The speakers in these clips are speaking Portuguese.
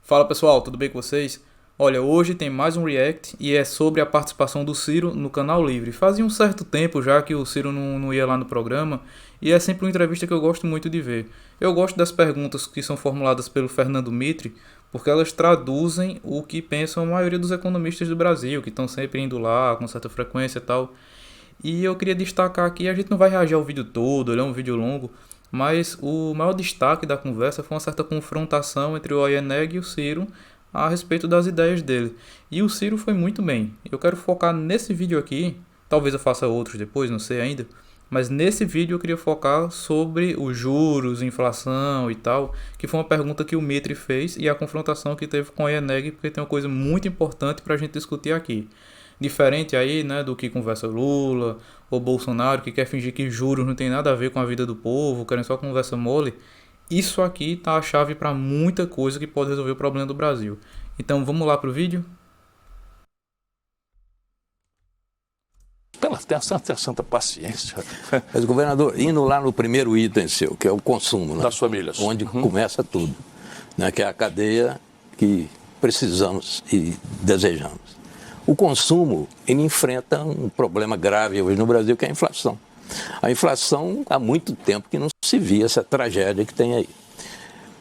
Fala pessoal, tudo bem com vocês? Olha, hoje tem mais um React e é sobre a participação do Ciro no Canal Livre. Fazia um certo tempo já que o Ciro não ia lá no programa e é sempre uma entrevista que eu gosto muito de ver. Eu gosto das perguntas que são formuladas pelo Fernando Mitre porque elas traduzem o que pensam a maioria dos economistas do Brasil, que estão sempre indo lá com certa frequência e tal. E eu queria destacar aqui, a gente não vai reagir ao vídeo todo, ele é um vídeo longo, mas o maior destaque da conversa foi uma certa confrontação entre o Oianeg e o Ciro a respeito das ideias dele. E o Ciro foi muito bem. Eu quero focar nesse vídeo aqui, talvez eu faça outros depois, não sei ainda, mas nesse vídeo eu queria focar sobre os juros, inflação e tal, que foi uma pergunta que o Mitre fez e a confrontação que teve com o Oianeg, porque tem uma coisa muito importante para a gente discutir aqui. Diferente aí, né, do que conversa Lula ou Bolsonaro, que quer fingir que juros não tem nada a ver com a vida do povo, querem só conversa mole. Isso aqui tá a chave para muita coisa que pode resolver o problema do Brasil. Então vamos lá pro vídeo? Tenha santa paciência. Mas, governador, indo lá no primeiro item seu, que é o consumo, né? Das famílias. Onde começa tudo, né? Que é a cadeia que precisamos e desejamos. O consumo, ele enfrenta um problema grave hoje no Brasil, que é a inflação. A inflação, há muito tempo que não se via essa tragédia que tem aí.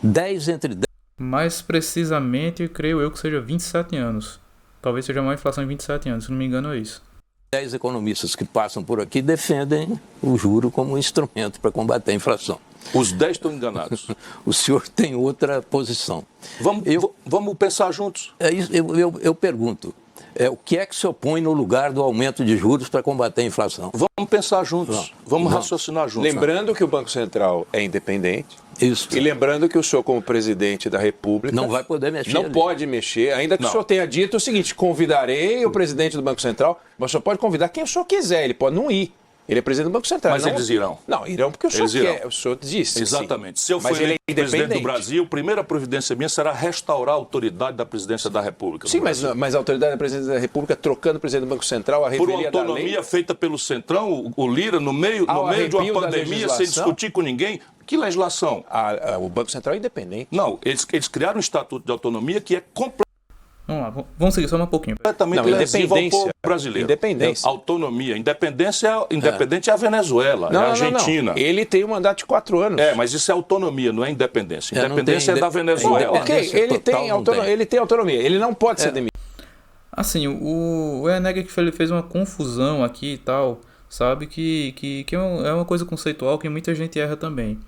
10 entre 10... Mais precisamente, creio eu que seja 27 anos. Talvez seja uma inflação em 27 anos, se não me engano é isso. 10 economistas que passam por aqui defendem o juro como um instrumento para combater a inflação. Os 10 estão enganados. O senhor tem outra posição. Vamos pensar juntos. Eu pergunto, o que é que se opõe no lugar do aumento de juros para combater a inflação? Vamos pensar juntos. Vamos raciocinar juntos. Lembrando que o Banco Central é independente. Isso. E lembrando que o senhor, como presidente da República, não vai poder mexer. Não ali. pode mexer, ainda que o senhor tenha dito o seguinte: convidarei o presidente do Banco Central, mas o senhor pode convidar quem o senhor quiser, ele pode não ir. Ele é presidente do Banco Central. Mas eles irão. Não, irão porque o senhor quer. O senhor disse. Exatamente. Sim. Se eu for ele é presidente do Brasil, a primeira providência minha será restaurar a autoridade da presidência da República. Sim, mas a autoridade da presidência da República trocando o presidente do Banco Central, a revelia por uma autonomia da lei, feita pelo Centrão, o Lira, no meio de uma pandemia, sem discutir com ninguém. Que legislação? O Banco Central é independente. Não, eles criaram um estatuto de autonomia que é completamente... Vamos lá, vamos seguir só um pouquinho. Lesivo ao povo brasileiro. Independência. Autonomia. Independente é a Venezuela, é a Argentina. Não. Ele tem um mandato de 4 anos. Mas isso é autonomia, não é independência. Independência é da Venezuela. Ok, ele tem autonomia. Ele não pode ser demitido. Assim, o Oianeg que ele fez uma confusão aqui e tal, sabe? Que é uma coisa conceitual que muita gente erra também.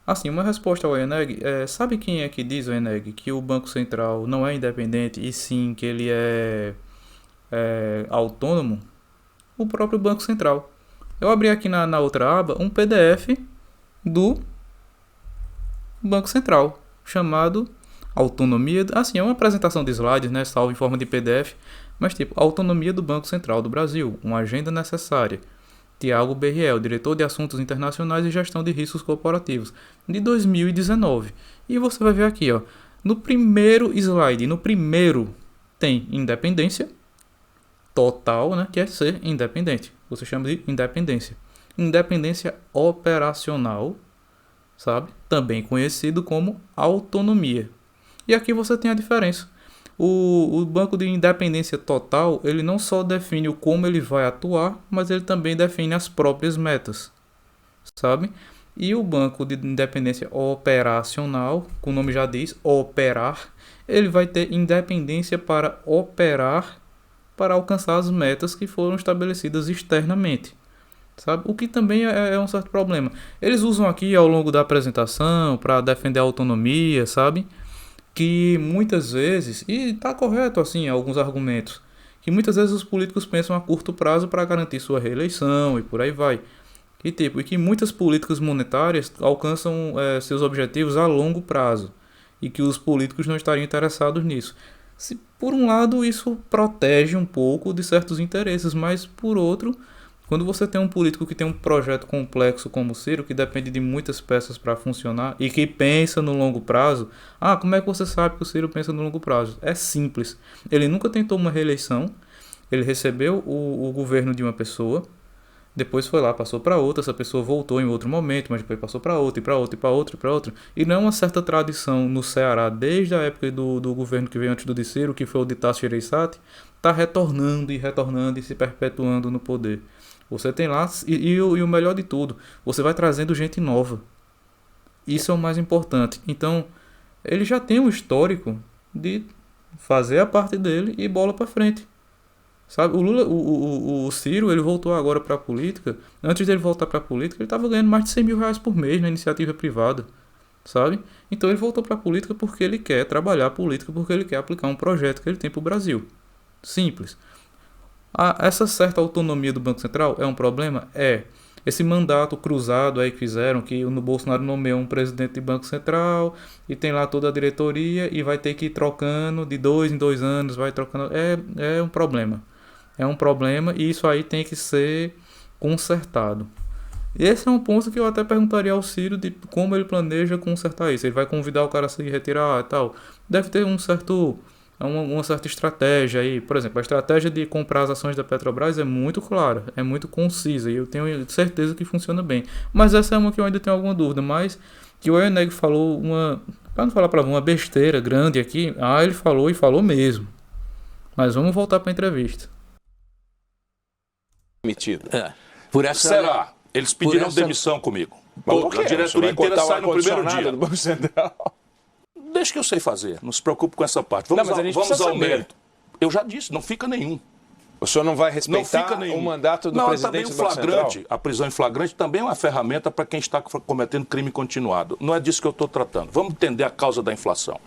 Assim, uma resposta ao Oianeg, sabe quem é que diz, Oianeg, que o Banco Central não é independente e sim que ele é autônomo? O próprio Banco Central. Eu abri aqui na outra aba um PDF do Banco Central, chamado Autonomia... Assim, é uma apresentação de slides, né, salvo em forma de PDF, mas tipo, Autonomia do Banco Central do Brasil, uma agenda necessária. Tiago Berriel, diretor de Assuntos Internacionais e Gestão de Riscos Corporativos, de 2019. E você vai ver aqui, ó, no primeiro slide, tem independência total, né, que é ser independente. Você chama de independência. Independência operacional, sabe? Também conhecido como autonomia. E aqui você tem a diferença. O banco de independência total, ele não só define o como ele vai atuar, mas ele também define as próprias metas, sabe? E o banco de independência operacional, como o nome já diz, operar, ele vai ter independência para operar, para alcançar as metas que foram estabelecidas externamente, sabe? O que também é um certo problema. Eles usam aqui ao longo da apresentação para defender a autonomia, sabe? Que muitas vezes, e está correto assim alguns argumentos, que muitas vezes os políticos pensam a curto prazo para garantir sua reeleição e por aí vai. E que muitas políticas monetárias alcançam seus objetivos a longo prazo e que os políticos não estariam interessados nisso. Se por um lado isso protege um pouco de certos interesses, mas por outro, quando você tem um político que tem um projeto complexo como o Ciro, que depende de muitas peças para funcionar e que pensa no longo prazo, como é que você sabe que o Ciro pensa no longo prazo? É simples. Ele nunca tentou uma reeleição, ele recebeu o governo de uma pessoa, Depois foi lá, passou para outra, essa pessoa voltou em outro momento, mas depois passou para outra, e para outra, e para outra, e para outra. E não é uma certa tradição no Ceará, desde a época do governo que veio antes do Diciro, que foi o de Tasso Gereissati, está retornando e se perpetuando no poder. Você tem lá, e o melhor de tudo, você vai trazendo gente nova. Isso é o mais importante. Então, ele já tem um histórico de fazer a parte dele e bola para frente. Sabe, o Ciro, ele voltou agora para a política. Antes dele voltar para a política, ele estava ganhando mais de 100 mil reais por mês na iniciativa privada, sabe? Então ele voltou para a política porque ele quer trabalhar a política, porque ele quer aplicar um projeto que ele tem para o Brasil. Simples. Essa certa autonomia do Banco Central é um problema? É. Esse mandato cruzado aí que fizeram, que o Bolsonaro nomeou um presidente de Banco Central e tem lá toda a diretoria e vai ter que ir trocando de 2 em 2 anos, vai trocando. É um problema. É um problema e isso aí tem que ser consertado. Esse é um ponto que eu até perguntaria ao Ciro de como ele planeja consertar isso. Ele vai convidar o cara a se retirar e tal. Deve ter uma certa estratégia aí. Por exemplo, a estratégia de comprar as ações da Petrobras é muito clara, é muito concisa e eu tenho certeza que funciona bem. Mas essa é uma que eu ainda tenho alguma dúvida. Mas que o Enéego falou para não falar para uma besteira grande aqui, ele falou e falou mesmo. Mas vamos voltar para a entrevista. Por essa... Será? Eles pediram demissão comigo. A diretoria inteira sai no primeiro dia. Do Banco Central. Deixa que eu sei fazer. Não se preocupe com essa parte. Vamos ao mérito. Eu já disse, não fica nenhum. O senhor não vai respeitar o mandato do presidente do Banco Central? A prisão em flagrante também é uma ferramenta para quem está cometendo crime continuado. Não é disso que eu estou tratando. Vamos entender a causa da inflação.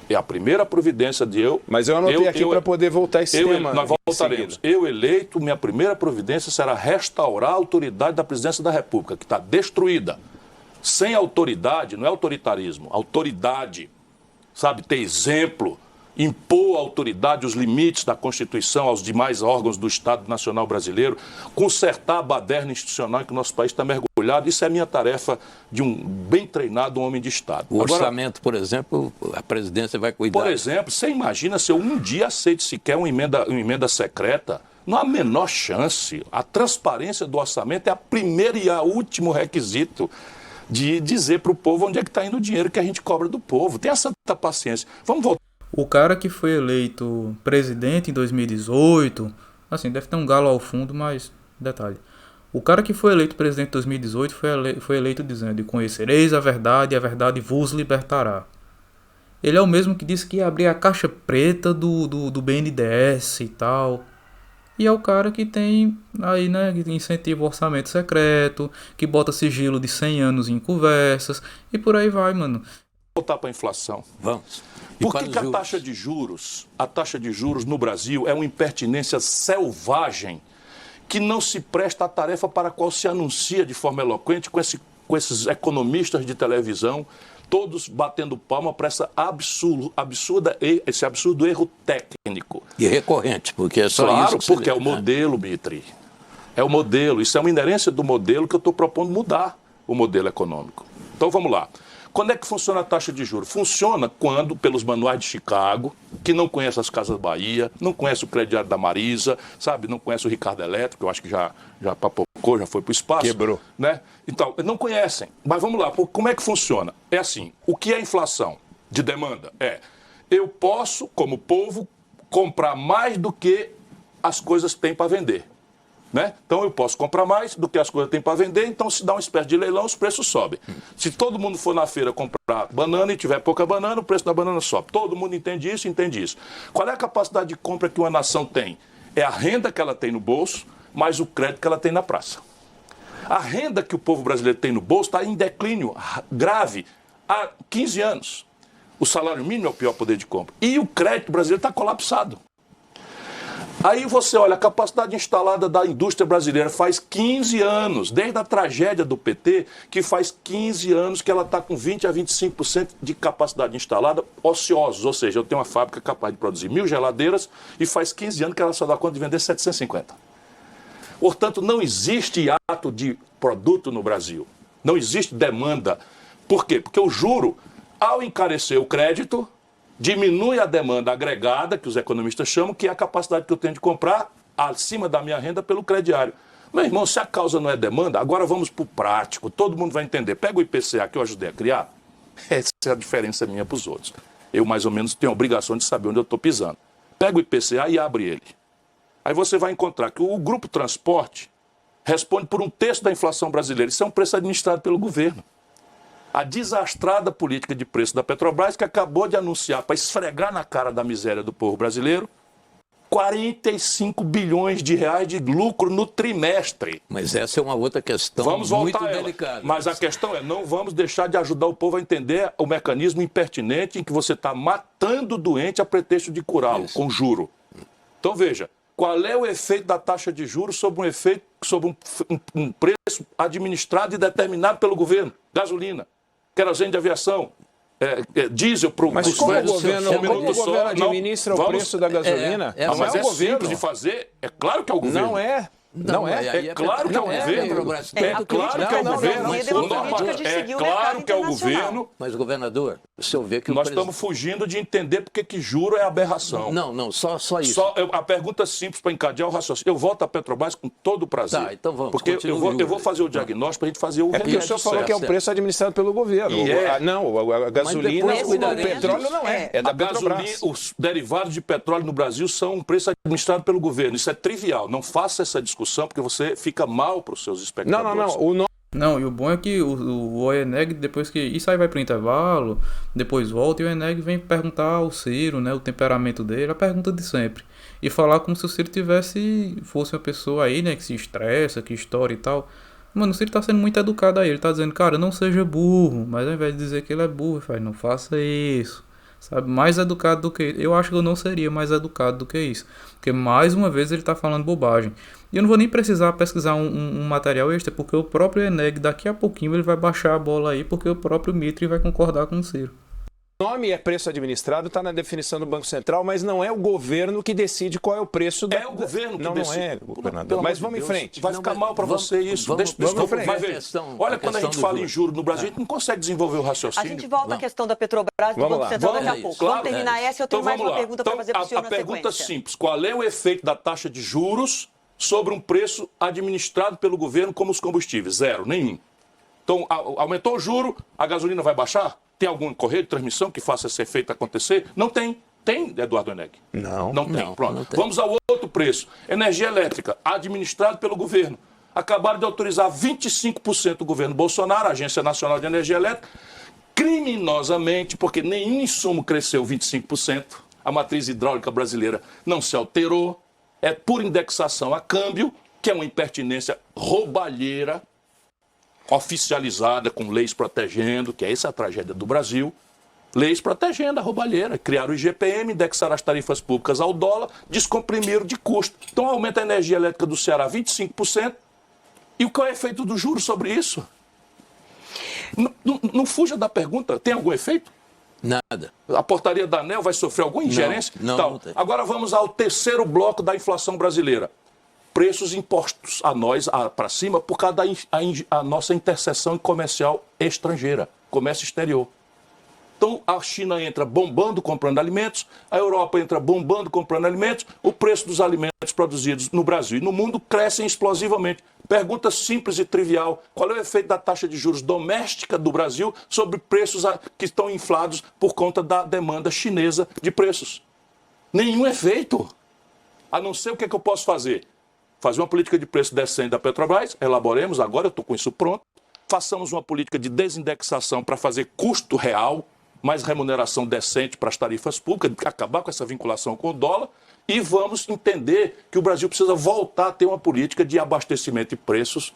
É a primeira providência de eu... Mas eu anotei aqui para poder voltar esse tema. Nós voltaremos. Eu eleito, minha primeira providência será restaurar a autoridade da presidência da República, que está destruída. Sem autoridade, não é autoritarismo, autoridade. Sabe, ter exemplo, impor à autoridade os limites da Constituição aos demais órgãos do Estado Nacional Brasileiro, consertar a baderna institucional em que o nosso país está mergulhado. Isso é a minha tarefa de um bem treinado homem de Estado. O orçamento, por exemplo, a presidência vai cuidar. Por exemplo, você imagina se eu um dia aceito sequer uma emenda secreta? Não há a menor chance. A transparência do orçamento é a primeira e a último requisito de dizer para o povo onde é que está indo o dinheiro que a gente cobra do povo. Tenha santa paciência. Vamos voltar. O cara que foi eleito presidente em 2018, assim, deve ter um galo ao fundo, mas detalhe. O cara que foi eleito presidente em 2018 foi eleito dizendo: conhecereis a verdade e a verdade vos libertará. Ele é o mesmo que disse que ia abrir a caixa preta do BNDES e tal. E é o cara que tem aí, né, que incentiva o orçamento secreto, que bota sigilo de 100 anos em conversas e por aí vai, mano. Voltar para a inflação. Vamos. Por que a taxa de juros no Brasil é uma impertinência selvagem que não se presta à tarefa para a qual se anuncia de forma eloquente com esses economistas de televisão, todos batendo palma para esse absurdo erro técnico. E recorrente, porque é só claro, isso. Porque é o modelo, Mitri. É o modelo. Isso é uma inerência do modelo que eu estou propondo mudar o modelo econômico. Então vamos lá. Quando é que funciona a taxa de juros? Funciona quando, pelos manuais de Chicago, que não conhece as Casas Bahia, não conhece o crediário da Marisa, sabe? Não conhece o Ricardo Elétrico, eu acho que já papocou, já foi para o espaço. Quebrou. Né? Então, não conhecem. Mas vamos lá, como é que funciona? É assim, o que é inflação de demanda? Eu posso, como povo, comprar mais do que as coisas têm para vender. Né? Então eu posso comprar mais do que as coisas têm para vender, então se dá uma espécie de leilão, os preços sobem. Se todo mundo for na feira comprar banana e tiver pouca banana, o preço da banana sobe. Todo mundo entende isso, entende isso. Qual é a capacidade de compra que uma nação tem? É a renda que ela tem no bolso, mais o crédito que ela tem na praça. A renda que o povo brasileiro tem no bolso está em declínio grave há 15 anos. O salário mínimo é o pior poder de compra. E o crédito brasileiro está colapsado. Aí você olha, a capacidade instalada da indústria brasileira faz 15 anos, desde a tragédia do PT, que faz 15 anos que ela está com 20% a 25% de capacidade instalada ociosos. Ou seja, eu tenho uma fábrica capaz de produzir 1.000 geladeiras e faz 15 anos que ela só dá conta de vender 750. Portanto, não existe ato de produto no Brasil. Não existe demanda. Por quê? Porque o juro, ao encarecer o crédito, diminui a demanda agregada, que os economistas chamam, que é a capacidade que eu tenho de comprar acima da minha renda pelo crediário. Meu irmão, se a causa não é demanda, agora vamos para o prático, todo mundo vai entender. Pega o IPCA que eu ajudei a criar, essa é a diferença minha para os outros. Eu, mais ou menos, tenho a obrigação de saber onde eu estou pisando. Pega o IPCA e abre ele. Aí você vai encontrar que o grupo transporte responde por 1/3 da inflação brasileira. Isso é um preço administrado pelo governo. A desastrada política de preço da Petrobras, que acabou de anunciar, para esfregar na cara da miséria do povo brasileiro, 45 bilhões de reais de lucro no trimestre. Mas essa é uma outra questão vamos muito voltar delicada. Mas a questão é, não vamos deixar de ajudar o povo a entender o mecanismo impertinente em que você está matando o doente a pretexto de curá-lo, com juro. Então veja, qual é o efeito da taxa de juros sobre um preço administrado e determinado pelo governo? Gasolina, querosene de aviação, diesel para o... Mas como o governo administra o preço da gasolina? Mas é simples de fazer, é claro que é o governo. Não é. Não é. É claro que é o governo. É claro que é o governo. É claro que é o governo. Mas, governador, o senhor vê que nós estamos fugindo de entender porque que juro é aberração. Não, só isso. A pergunta simples para encadear o raciocínio. Eu volto à Petrobras com todo o prazer. Tá, então vamos. Porque eu vou fazer o diagnóstico para a gente fazer o porque o senhor falou que é um preço administrado pelo governo. Não, a gasolina, o petróleo não é. É da Petrobras. Os derivados de petróleo no Brasil são um preço administrado pelo governo. Isso é trivial. Não faça essa discussão porque você fica mal para os seus espectadores. Não, e o bom é que o Eneg, depois que isso aí vai para o intervalo, depois volta e o Eneg vem perguntar ao Ciro, né, o temperamento dele, a pergunta de sempre. E falar como se o Ciro fosse uma pessoa aí, né, que se estressa, que estoura e tal. Mano, o Ciro tá sendo muito educado aí, ele tá dizendo, cara, não seja burro, mas ao invés de dizer que ele é burro, ele fala, não faça isso. Sabe, mais educado do que isso. Eu acho que eu não seria mais educado do que isso. Porque mais uma vez ele está falando bobagem. E eu não vou nem precisar pesquisar um material extra, porque o próprio Eneg daqui a pouquinho ele vai baixar a bola aí, porque o próprio Mitre vai concordar com o Ciro. O nome é preço administrado, está na definição do Banco Central, mas não é o governo que decide qual é o preço da... É o governo que decide. Não é, governador. Mas vamos em frente. Vai ficar mal para você isso. Vamos vai ver. Olha, quando a gente fala em juros no Brasil, a gente não consegue desenvolver o raciocínio. A gente volta à questão da Petrobras e do Banco Central daqui a pouco. Claro, vamos terminar essa e eu tenho mais uma pergunta para fazer para o senhor na sequência. A pergunta simples, qual é o efeito da taxa de juros sobre um preço administrado pelo governo como os combustíveis? Zero, nenhum. Então, aumentou o juro, a gasolina vai baixar? Tem algum correio de transmissão que faça esse efeito acontecer? Não tem. Tem, Eduardo Eneg? Não tem. Pronto. Não tem. Vamos ao outro preço. Energia elétrica, administrado pelo governo. Acabaram de autorizar 25% do governo Bolsonaro, a Agência Nacional de Energia Elétrica, criminosamente, porque nenhum insumo cresceu 25%. A matriz hidráulica brasileira não se alterou. É por indexação a câmbio, que é uma impertinência roubalheira, oficializada com leis protegendo, que é essa a tragédia do Brasil, leis protegendo a roubalheira, criaram o IGPM, indexaram as tarifas públicas ao dólar, descomprimiram de custo. Então aumenta a energia elétrica do Ceará 25%, e qual é o efeito do juro sobre isso? Não fuja da pergunta, tem algum efeito? Nada. A portaria da ANEEL vai sofrer alguma ingerência? Não tem. Agora vamos ao terceiro bloco da inflação brasileira. Preços impostos a nós, para cima, por causa da nossa interseção comercial estrangeira, comércio exterior. Então, a China entra bombando comprando alimentos, a Europa entra bombando comprando alimentos, o preço dos alimentos produzidos no Brasil e no mundo crescem explosivamente. Pergunta simples e trivial, qual é o efeito da taxa de juros doméstica do Brasil sobre preços que estão inflados por conta da demanda chinesa de preços? Nenhum efeito. A não ser o que eu posso fazer? Fazer uma política de preço decente da Petrobras, elaboremos, agora eu estou com isso pronto. Façamos uma política de desindexação para fazer custo real, mais remuneração decente para as tarifas públicas, acabar com essa vinculação com o dólar, e vamos entender que o Brasil precisa voltar a ter uma política de abastecimento de preços,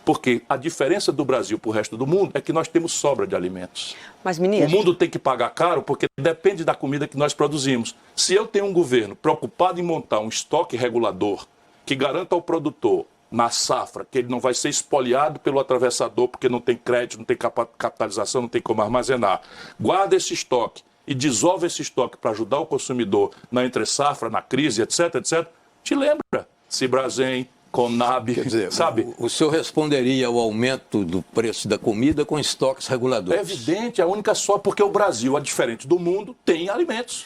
porque a diferença do Brasil para o resto do mundo é que nós temos sobra de alimentos. Mas, ministro... O mundo tem que pagar caro porque depende da comida que nós produzimos. Se eu tenho um governo preocupado em montar um estoque regulador que garanta ao produtor, na safra, que ele não vai ser espoliado pelo atravessador porque não tem crédito, não tem capitalização, não tem como armazenar. Guarda esse estoque e dissolve esse estoque para ajudar o consumidor na entre-safra, na crise, etc, etc. Te lembra? Cibrazen, Conab, quer dizer, sabe? O senhor responderia ao aumento do preço da comida com estoques reguladores? É evidente, a única só porque o Brasil, a diferente do mundo, tem alimentos.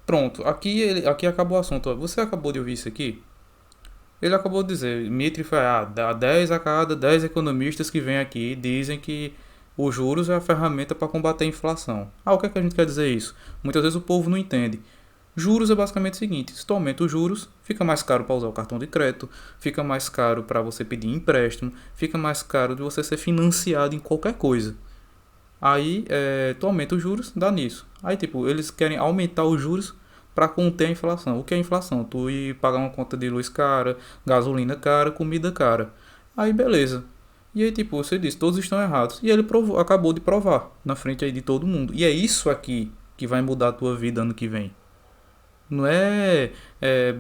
Pronto, aqui acabou o assunto. Você acabou de ouvir isso aqui? Ele acabou de dizer, Mitri foi, 10 a cada 10 economistas que vêm aqui dizem que os juros é a ferramenta para combater a inflação. O que é que a gente quer dizer isso? Muitas vezes o povo não entende. Juros é basicamente o seguinte, se tu aumenta os juros, fica mais caro para usar o cartão de crédito, fica mais caro para você pedir empréstimo, fica mais caro de você ser financiado em qualquer coisa. Aí tu aumenta os juros, dá nisso. Aí tipo, eles querem aumentar os juros para conter a inflação. O que é inflação? Tu ir pagar uma conta de luz cara, gasolina cara, comida cara. Aí beleza. E aí tipo, você disse, todos estão errados. E ele acabou de provar na frente aí de todo mundo. E é isso aqui que vai mudar a tua vida ano que vem. Não é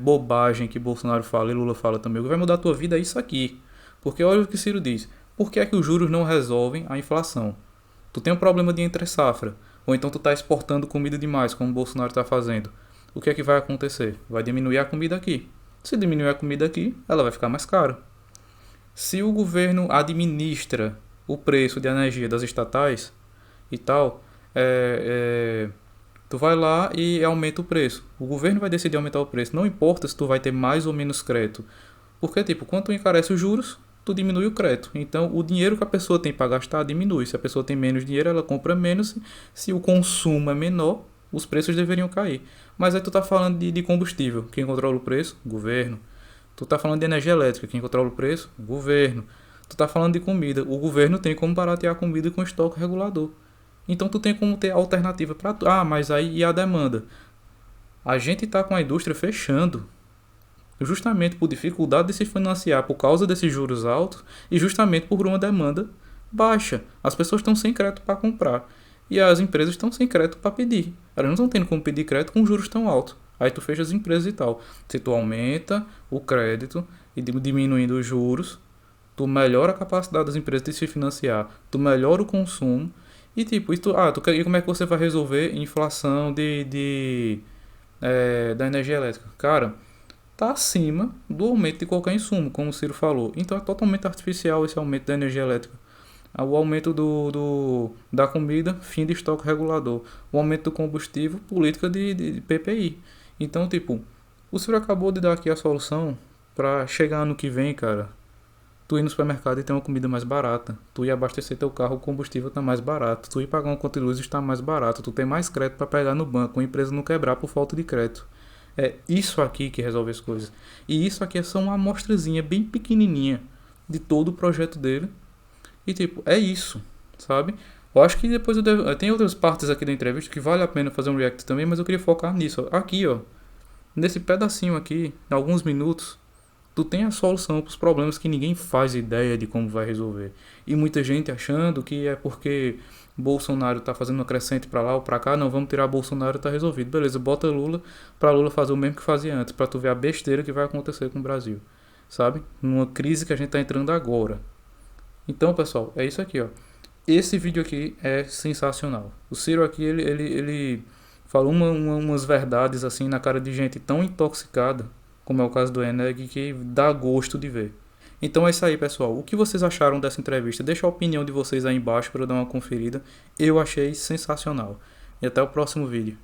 bobagem que Bolsonaro fala e Lula fala também. O que vai mudar a tua vida é isso aqui. Porque olha o que Ciro diz. Por que é que os juros não resolvem a inflação? Tu tem um problema de entre-safra. Ou então tu está exportando comida demais, como o Bolsonaro está fazendo. O que é que vai acontecer? Vai diminuir a comida aqui. Se diminuir a comida aqui, ela vai ficar mais cara. Se o governo administra o preço de energia das estatais e tal, tu vai lá e aumenta o preço. O governo vai decidir aumentar o preço. Não importa se tu vai ter mais ou menos crédito. Porque, tipo, quando tu encarece os juros, tu diminui o crédito. Então, o dinheiro que a pessoa tem para gastar diminui. Se a pessoa tem menos dinheiro, ela compra menos. Se o consumo é menor, os preços deveriam cair. Mas aí tu tá falando de combustível. Quem controla o preço? Governo. Tu tá falando de energia elétrica. Quem controla o preço? Governo. Tu tá falando de comida. O governo tem como baratear a comida com estoque regulador. Então tu tem como ter alternativa para tu. Mas aí e a demanda? A gente tá com a indústria fechando. Justamente por dificuldade de se financiar por causa desses juros altos e justamente por uma demanda baixa. As pessoas estão sem crédito para comprar e as empresas estão sem crédito para pedir. Elas não estão tendo como pedir crédito com juros tão altos. Aí tu fecha as empresas e tal. Se tu aumenta o crédito e diminuindo os juros, tu melhora a capacidade das empresas de se financiar, tu melhora o consumo e tipo, e como é que você vai resolver a inflação da energia elétrica? Cara, tá acima do aumento de qualquer insumo, como o Ciro falou. Então é totalmente artificial esse aumento da energia elétrica. O aumento da comida, fim de estoque regulador. O aumento do combustível, política de PPI. Então, tipo, o Ciro acabou de dar aqui a solução para chegar ano que vem, cara. Tu ir no supermercado e ter uma comida mais barata. Tu ir abastecer teu carro, o combustível tá mais barato. Tu ir pagar uma conta de luz está mais barato. Tu tem mais crédito para pegar no banco. A empresa não quebrar por falta de crédito. É isso aqui que resolve as coisas. E isso aqui é só uma amostrazinha bem pequenininha de todo o projeto dele. E tipo, é isso, sabe? Eu acho que depois tem outras partes aqui da entrevista que vale a pena fazer um react também, mas eu queria focar nisso. Aqui, ó. Nesse pedacinho aqui, em alguns minutos, tu tem a solução para os problemas que ninguém faz ideia de como vai resolver. E muita gente achando que é porque Bolsonaro tá fazendo uma crescente para lá ou para cá, não, vamos tirar Bolsonaro, tá resolvido. Beleza, bota Lula para Lula fazer o mesmo que fazia antes, para tu ver a besteira que vai acontecer com o Brasil, sabe? Numa crise que a gente tá entrando agora. Então, pessoal, é isso aqui, ó. Esse vídeo aqui é sensacional. O Ciro aqui, ele falou umas verdades assim na cara de gente tão intoxicada, como é o caso do Eneg, que dá gosto de ver. Então é isso aí, pessoal. O que vocês acharam dessa entrevista? Deixa a opinião de vocês aí embaixo para eu dar uma conferida. Eu achei sensacional. E até o próximo vídeo.